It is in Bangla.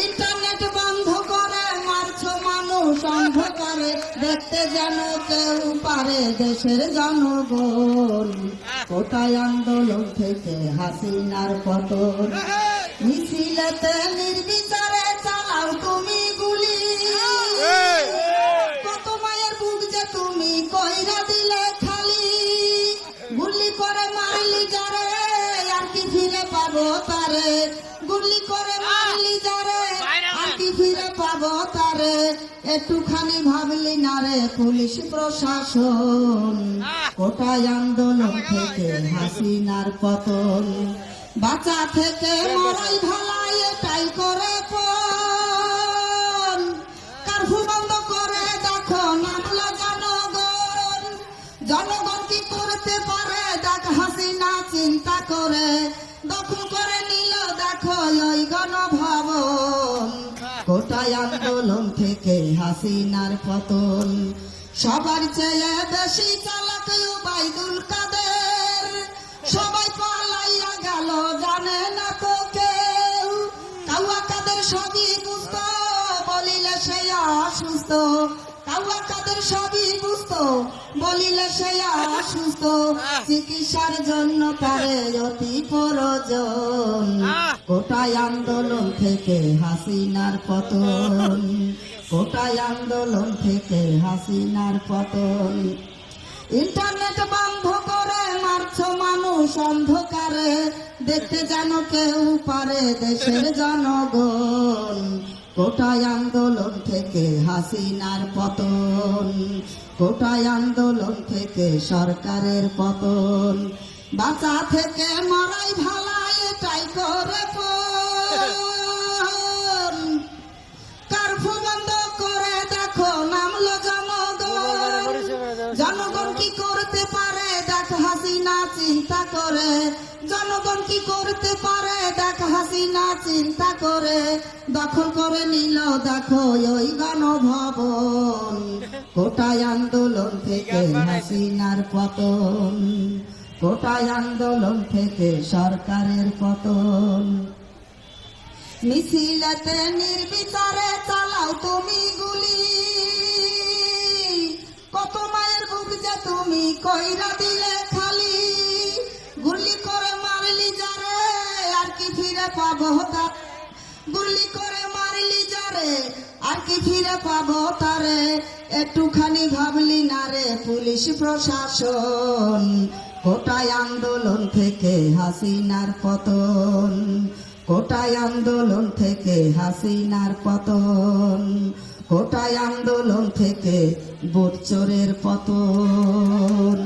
ইন্টারনেট বন্ধ করে মারছো মানুষ অন্ধকারে, দেখতে যেন কেউ পারে দেশের জনগণ। কোটায় আন্দোলন থেকে হাসিনার পতন, মিছিলেতে নির্বিচারে চালাও তুমি গুলি। কত মায়ের বুক যে তুমি কইরা দিলে খালি, গুলি করে মারলি যারে আর কি ফিরে পাবো তারে। গুলি করে মারলি যারে আর কি ফিরে পাবো তারে। একটুখানি ভাবলি না রে পুলিশ প্রশাসন। কোটায় আন্দোলন থেকে হাসিনার পতন, বাঁচা থেকে মরাই ভালাই এটাই করে পণ। কারফিউ বন্ধ করে দেখো নামলো জনগণ। জনগণ কি করতে পারে দেখ হাসিনা চিন্তা করে, দখল করে নিল দেখো ওই গণভবন। কোটায় আন্দোলন থেকে হাসিনার পতন, সবার চেয়ে বেশি চালাক ওবায়দুল কাদের। সবাই পালাইয়া গেল জানে না তো কেউ, কাউয়া কাদের সবই বুঝতো বলিলে সে অসুস্থ। কাউয়া কাদের সবই বুঝতো বলিলে সে অসুস্থ, চিকিৎসার জন্য পারে অতি প্রয়োজন। কোটায় আন্দোলন থেকে হাসিনার পতন, কোটায় আন্দোলন থেকে হাসিনার পতন। ইন্টারনেট বন্ধ করে মারছো মানুষ অন্ধকারে, দেখতে যেন কেউ পারে দেশের জনগণ। কোটায় আন্দোলন থেকে হাসিনার পতন, কোটায় আন্দোলন থেকে সরকারের পতন। বাঁচা থেকে মরাই ভালাই এটাই করে পণ। কারফিউ বন্ধ করে দেখো নামলো জনগণ। জনগণ কি করতে পারে দেখ হাসিনা চিন্তা করে। জনগণ কি করতে পারে দেখ হাসিনা চিন্তা করে, দখল করে নিল দেখো ওই গণভবন। কোটায় আন্দোলন থেকে হাসিনার পতন, কোটায় আন্দোলন থেকে সরকারের পতন। মিছিলেতে নির্বিচারে চালাও তুমি গুলি, কত মায়ের বুক যে তুমি কইরা দিলে খালি। গুলি করে মারলি যারে আর কি ফিরে পাবো তারে। গুলি করে মারলি যারে আর কি ফিরে পাবো তারে। একটুখানি ভাবলি না রে পুলিশ প্রশাসন। কোটায় আন্দোলন থেকে হাসিনার পতন, কোটায় আন্দোলন থেকে হাসিনার পতন। কোটায় আন্দোলন থেকে ভোট চোরের পতন।